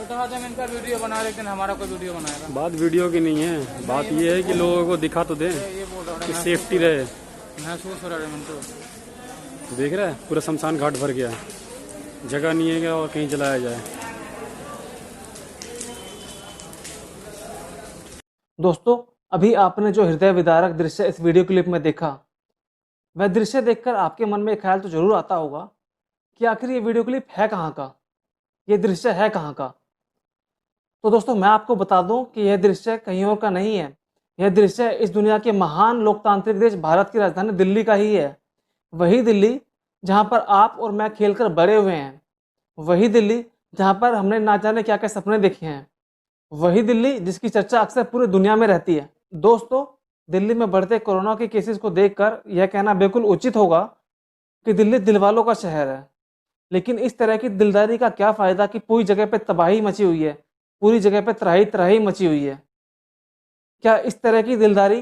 बेटा आज हम इनका वीडियो बना रहे, लेकिन हमारा कोई वीडियो बनाएगा। बात वीडियो की नहीं है, बात ये है कि लोगों को दिखा तो दे ये बोल रहा कि सेफ्टी रहे। महसूस हो रहा है मिंटू। देख रहा है पूरा शमशान घाट भर गया, जगह नहीं है क्या और कहीं जलाया जाए। दोस्तों, अभी आपने जो हृदय विदारक दृश्य इस वीडियो क्लिप में देखा, वह दृश्य देखकर आपके मन में एक ख्याल तो जरूर आता होगा कि आखिर ये वीडियो क्लिप है कहाँ का, ये दृश्य है कहाँ का। तो दोस्तों, मैं आपको बता दूं कि यह दृश्य कहीं और का नहीं है। यह दृश्य इस दुनिया के महान लोकतांत्रिक देश भारत की राजधानी दिल्ली का ही है। वही दिल्ली जहाँ पर आप और मैं खेलकर बड़े हुए हैं, वही दिल्ली जहाँ पर हमने ना जाने क्या क्या सपने देखे हैं, वही दिल्ली जिसकी चर्चा अक्सर पूरी दुनिया में रहती है। दोस्तों, दिल्ली में बढ़ते कोरोना के केसेस को देखकर यह कहना बिल्कुल उचित होगा कि दिल्ली दिलवालों का शहर है। लेकिन इस तरह की दिलदारी का क्या फायदा कि पूरी जगह पे तबाही मची हुई है, पूरी जगह पे त्राही त्राही मची हुई है। क्या इस तरह की दिलदारी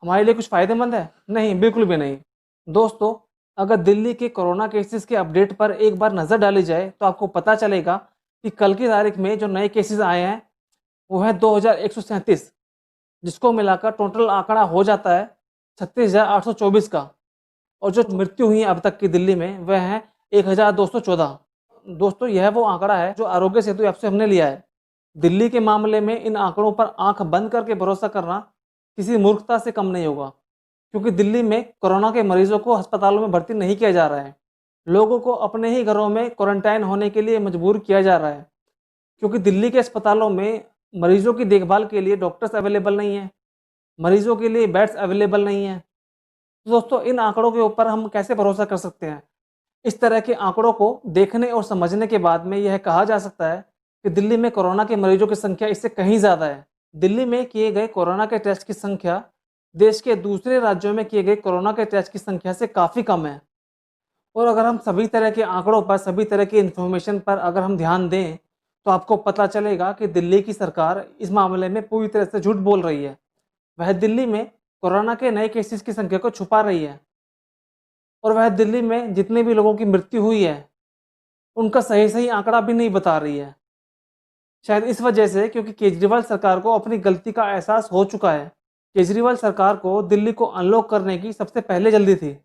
हमारे लिए कुछ फायदेमंद है? नहीं, बिल्कुल भी नहीं। दोस्तों, अगर दिल्ली के कोरोना केसेस के अपडेट पर एक बार नज़र डाली जाए तो आपको पता चलेगा कि कल की तारीख में जो नए केसेस आए हैं वो है 2137, जिसको मिलाकर टोटल आंकड़ा हो जाता है 36,824 का। और जो मृत्यु हुई अब तक की दिल्ली में वह है 1,214। दोस्तों, यह वो आंकड़ा है जो आरोग्य सेतु ऐप से हमने लिया है। दिल्ली के मामले में इन आंकड़ों पर आंख बंद करके भरोसा करना किसी मूर्खता से कम नहीं होगा, क्योंकि दिल्ली में कोरोना के मरीजों को अस्पतालों में भर्ती नहीं किया जा रहा है। लोगों को अपने ही घरों में क्वारंटाइन होने के लिए मजबूर किया जा रहा है, क्योंकि दिल्ली के अस्पतालों में मरीजों की देखभाल के लिए डॉक्टर्स अवेलेबल नहीं है, मरीजों के लिए बेड्स अवेलेबल नहीं है। तो दोस्तों, इन आंकड़ों के ऊपर हम कैसे भरोसा कर सकते हैं? इस तरह के आंकड़ों को देखने और समझने के बाद में यह कहा जा सकता है कि दिल्ली में कोरोना के मरीजों की संख्या इससे कहीं ज़्यादा है। दिल्ली में किए गए कोरोना के टेस्ट की संख्या देश के दूसरे राज्यों में किए गए कोरोना के टेस्ट की संख्या से काफ़ी कम है। और अगर हम सभी तरह के आंकड़ों पर, सभी तरह की इन्फॉर्मेशन पर अगर हम ध्यान दें तो आपको पता चलेगा कि दिल्ली की सरकार इस मामले में पूरी तरह से झूठ बोल रही है। वह दिल्ली में कोरोना के नए केसेस की संख्या को छुपा रही है, और वह दिल्ली में जितने भी लोगों की मृत्यु हुई है उनका सही सही आंकड़ा भी नहीं बता रही है। शायद इस वजह से, क्योंकि केजरीवाल सरकार को अपनी गलती का एहसास हो चुका है। केजरीवाल सरकार को दिल्ली को अनलॉक करने की सबसे पहले जल्दी थी,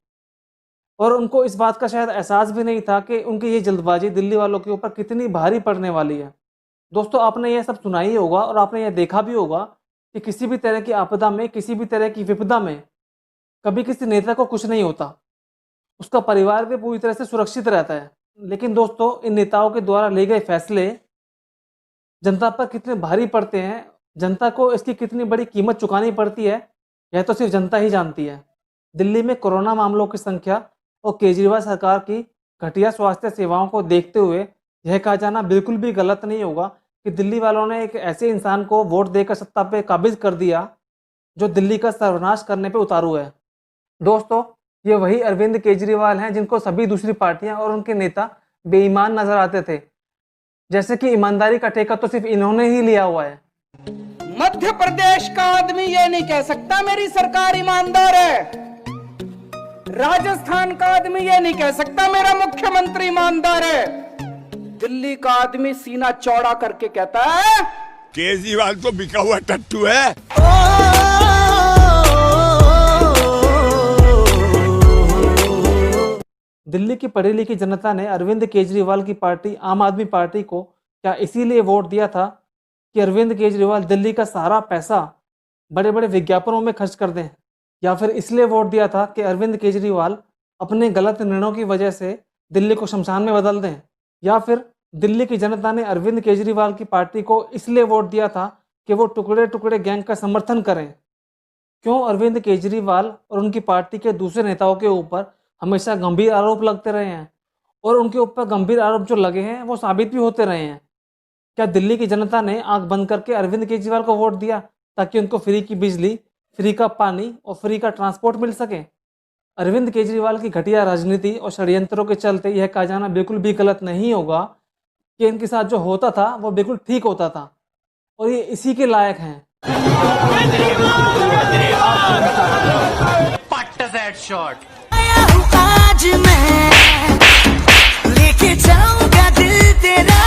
और उनको इस बात का शायद एहसास भी नहीं था कि उनकी ये जल्दबाजी दिल्ली वालों के ऊपर कितनी भारी पड़ने वाली है। दोस्तों, आपने यह सब सुना ही होगा और आपने यह देखा भी होगा कि किसी भी तरह की आपदा में, किसी भी तरह की विपदा में कभी किसी नेता को कुछ नहीं होता, उसका परिवार भी पूरी तरह से सुरक्षित रहता है। लेकिन दोस्तों, इन नेताओं के द्वारा लिए गए फैसले जनता पर कितने भारी पड़ते हैं, जनता को इसकी कितनी बड़ी कीमत चुकानी पड़ती है, यह तो सिर्फ जनता ही जानती है। दिल्ली में कोरोना मामलों की संख्या और केजरीवाल सरकार की घटिया स्वास्थ्य सेवाओं को देखते हुए यह कहा जाना बिल्कुल भी गलत नहीं होगा कि दिल्ली वालों ने एक ऐसे इंसान को वोट देकर सत्ता पे काबिज कर दिया जो दिल्ली का सर्वनाश करने पे उतारू है। दोस्तों, ये वही अरविंद केजरीवाल हैं जिनको सभी दूसरी पार्टियां और उनके नेता बेईमान नजर आते थे, जैसे कि ईमानदारी का ठेका तो सिर्फ इन्होंने ही लिया हुआ है। मध्य प्रदेश का आदमी ये नहीं कह सकता मेरी सरकार ईमानदार है। राजस्थान का आदमी ये नहीं कह सकता मेरा मुख्यमंत्री ईमानदार है। दिल्ली का आदमी सीना चौड़ा करके कहता है केजरीवाल तो बिका हुआ टट्टू है। दिल्ली की पढ़ी लिखी जनता ने अरविंद केजरीवाल की पार्टी आम आदमी पार्टी को क्या इसीलिए वोट दिया था कि अरविंद केजरीवाल दिल्ली का सारा पैसा बड़े बड़े विज्ञापनों में खर्च कर दें, या फिर इसलिए वोट दिया था कि अरविंद केजरीवाल अपने गलत निर्णयों की वजह से दिल्ली को शमशान में बदल दें, या फिर दिल्ली की जनता ने अरविंद केजरीवाल की पार्टी को इसलिए वोट दिया था कि वो टुकड़े टुकड़े गैंग का समर्थन करें? क्यों अरविंद केजरीवाल और उनकी पार्टी के दूसरे नेताओं के ऊपर हमेशा गंभीर आरोप लगते रहे हैं, और उनके ऊपर गंभीर आरोप जो लगे हैं वो साबित भी होते रहे हैं? क्या दिल्ली की जनता ने आंख बंद करके अरविंद केजरीवाल को वोट दिया ताकि उनको फ्री की बिजली, फ्री का पानी और फ्री का ट्रांसपोर्ट मिल सके? अरविंद केजरीवाल की घटिया राजनीति और षड्यंत्रों के चलते यह कहा जाना बिल्कुल भी गलत नहीं होगा कि इनके साथ जो होता था वो बिल्कुल ठीक होता था, और ये इसी के लायक हैं। आज मैं लेके जाऊंगा दिल तेरा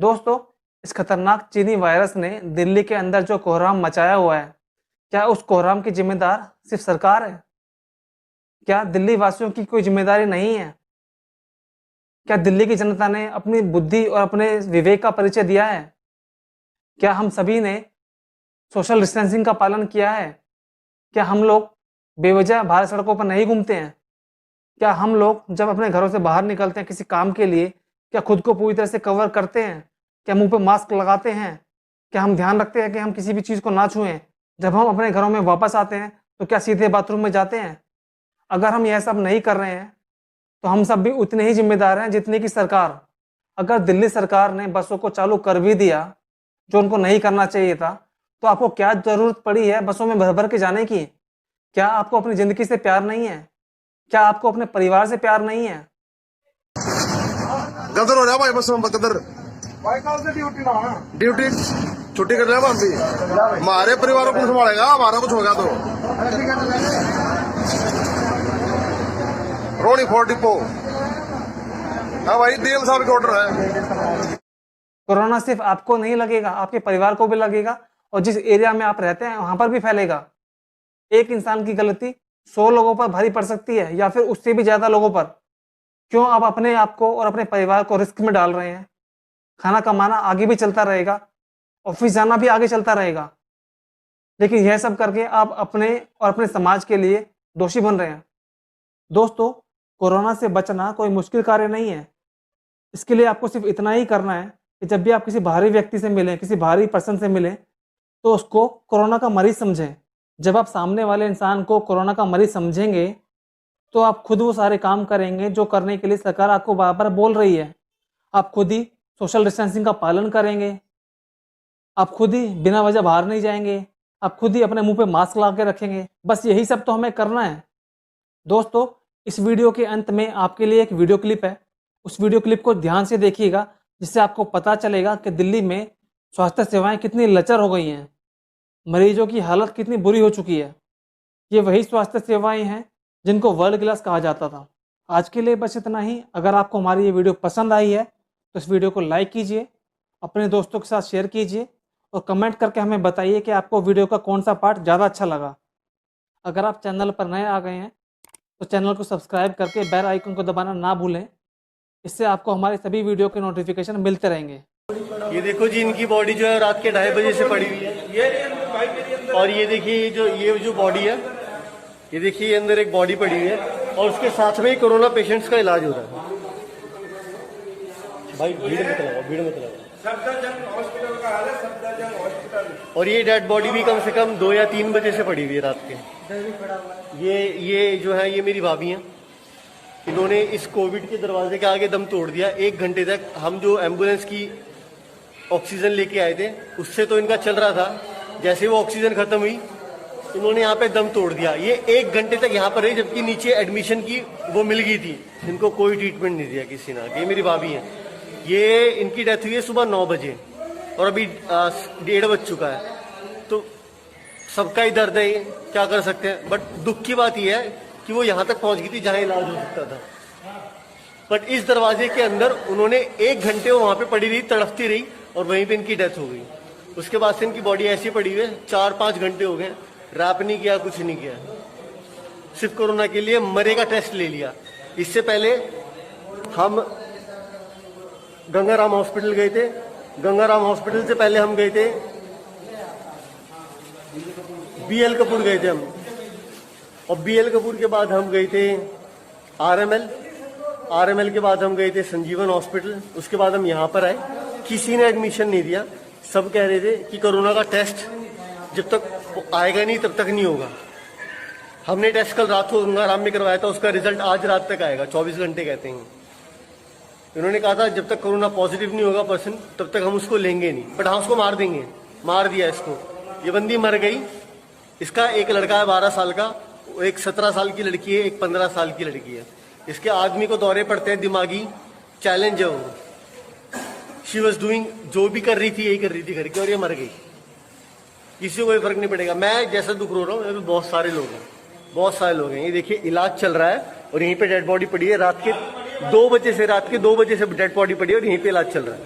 दोस्तों, इस खतरनाक चीनी वायरस ने दिल्ली के अंदर जो कोहराम मचाया हुआ है, क्या उस कोहराम की जिम्मेदार सिर्फ सरकार है? क्या दिल्ली वासियों की कोई जिम्मेदारी नहीं है? क्या दिल्ली की जनता ने अपनी बुद्धि और अपने विवेक का परिचय दिया है? क्या हम सभी ने सोशल डिस्टेंसिंग का पालन किया है? क्या हम लोग बेवजह बाहर सड़कों पर नहीं घूमते हैं? क्या हम लोग जब अपने घरों से बाहर निकलते हैं किसी काम के लिए, क्या खुद को पूरी तरह से कवर करते हैं? क्या मुंह पे मास्क लगाते हैं? क्या हम ध्यान रखते हैं कि हम किसी भी चीज़ को ना छुएं? जब हम अपने घरों में वापस आते हैं तो क्या सीधे बाथरूम में जाते हैं? अगर हम यह सब नहीं कर रहे हैं तो हम सब भी उतने ही जिम्मेदार हैं जितने की सरकार। अगर दिल्ली सरकार ने बसों को चालू कर भी दिया, जो उनको नहीं करना चाहिए था, तो आपको क्या जरूरत पड़ी है बसों में भर भर के जाने की? क्या आपको अपनी जिंदगी से प्यार नहीं है? क्या आपको अपने परिवार से प्यार नहीं है? गदर हो रहा भाई बस में गदर ड्यूटी छुट्टी कर रहे हैं हम भी। हमारे परिवार को कौन संभालेगा? हमारा कुछ हो गया तो रोनी 44 हाँ भाई डीएम साहब का ऑर्डर है। कोरोना सिर्फ आपको नहीं लगेगा, आपके परिवार को भी लगेगा और जिस एरिया में आप रहते हैं वहां पर भी फैलेगा। एक इंसान की गलती 100 लोगों पर भारी पड़ सकती है या फिर उससे भी ज्यादा लोगों पर। क्यों आप अपने आप को और अपने परिवार को रिस्क में डाल रहे हैं? खाना कमाना आगे भी चलता रहेगा, ऑफिस जाना भी आगे चलता रहेगा, लेकिन यह सब करके आप अपने और अपने समाज के लिए दोषी बन रहे हैं। दोस्तों, कोरोना से बचना कोई मुश्किल कार्य नहीं है। इसके लिए आपको सिर्फ इतना ही करना है कि जब भी आप किसी बाहरी व्यक्ति से मिलें, किसी बाहरी पर्सन से मिलें, तो उसको कोरोना का मरीज समझें। जब आप सामने वाले इंसान को कोरोना का मरीज समझेंगे तो आप खुद वो सारे काम करेंगे जो करने के लिए सरकार आपको बार बार बोल रही है। आप खुद ही सोशल डिस्टेंसिंग का पालन करेंगे, आप खुद ही बिना वजह बाहर नहीं जाएंगे, आप खुद ही अपने मुंह पे मास्क लगा के रखेंगे। बस यही सब तो हमें करना है। दोस्तों, इस वीडियो के अंत में आपके लिए एक वीडियो क्लिप है। उस वीडियो क्लिप को ध्यान से देखिएगा, जिससे आपको पता चलेगा कि दिल्ली में स्वास्थ्य सेवाएं कितनी लचर हो गई हैं, मरीजों की हालत कितनी बुरी हो चुकी है। ये वही स्वास्थ्य सेवाएं हैं जिनको वर्ल्ड क्लास कहा जाता था। आज के लिए बस इतना ही। अगर आपको हमारी ये वीडियो पसंद आई है तो इस वीडियो को लाइक कीजिए, अपने दोस्तों के साथ शेयर कीजिए और कमेंट करके हमें बताइए कि आपको वीडियो का कौन सा पार्ट ज़्यादा अच्छा लगा। अगर आप चैनल पर नए आ गए हैं तो चैनल को सब्सक्राइब करके बेल आइकन को दबाना ना भूलें। इससे आपको हमारे सभी वीडियो के नोटिफिकेशन मिलते रहेंगे। ये देखो जी, इनकी बॉडी जो है रात के 2:30 बजे से पड़ी हुई है। और ये देखिए ये जो बॉडी है, ये देखिए ये अंदर एक बॉडी पड़ी हुई है और उसके साथ में ही कोरोना पेशेंट्स का इलाज हो रहा है। भाई भीड़ मत लगाओ। और ये डेड बॉडी भी कम से कम 2 या 3 बजे से पड़ी हुई है रात के। ये जो है ये मेरी भाभी हैं। इन्होंने इस कोविड के दरवाजे के आगे दम तोड़ दिया। 1 घंटे तक हम जो एम्बुलेंस की ऑक्सीजन लेके आए थे उससे तो इनका चल रहा था। जैसे वो ऑक्सीजन खत्म हुई इन्होंने यहाँ पे दम तोड़ दिया। ये 1 घंटे तक यहाँ पर रही, जबकि नीचे एडमिशन की वो मिल गई थी। इनको कोई ट्रीटमेंट नहीं दिया किसी ने। ये मेरी भाभी है। ये इनकी डेथ हुई है सुबह 9 बजे और अभी 1:30 बज चुका है। तो सबका ही दर्द है, ये क्या कर सकते हैं। बट दुख की बात यह है कि वो यहाँ तक पहुंच गई थी जहाँ इलाज हो सकता था। बट इस दरवाजे के अंदर उन्होंने 1 घंटे वहां पे पड़ी रही, तड़पती रही और वहीं पे इनकी डेथ हो गई। उसके बाद से इनकी बॉडी ऐसी पड़ी हुई है, 4-5 घंटे हो गए, रैप नहीं किया, कुछ नहीं किया। सिर्फ कोरोना के लिए मरे का टेस्ट ले लिया। इससे पहले हम गंगाराम हॉस्पिटल गए थे। गंगाराम हॉस्पिटल से पहले हम गए थे BL कपूर गए थे हम, और BL कपूर के बाद हम गए थे RML के बाद हम गए थे संजीवन हॉस्पिटल। उसके बाद हम यहाँ पर आए। किसी ने एडमिशन नहीं दिया। सब कह रहे थे कि कोरोना का टेस्ट जब तक आएगा नहीं तब तक नहीं होगा। हमने टेस्ट कल रात को गंगाराम में करवाया था, उसका रिजल्ट आज रात तक आएगा। 24 घंटे कहते हैं। इन्होंने कहा था जब तक कोरोना पॉजिटिव नहीं होगा पर्सन तब तक हम उसको लेंगे नहीं। बट हाँ, उसको मार देंगे। मार दिया इसको। ये बंदी मर गई। इसका एक लड़का है 12 साल का, एक 17 साल की लड़की है, एक 15 साल की लड़की है। इसके आदमी को दौरे पड़ते हैं, दिमागी चैलेंज है वो। शी वॉज डूइंग, जो भी कर रही थी यही कर रही थी घर की, और ये मर गई। किसी को कोई फर्क नहीं पड़ेगा। मैं जैसा दुख रो रहा हूँ, यहाँ पे बहुत सारे लोग हैं। ये देखिए इलाज चल रहा है और यहीं पे डेड बॉडी पड़ी है। रात के 2 बजे से डेड बॉडी पड़ी है और यहीं पे इलाज चल रहा है।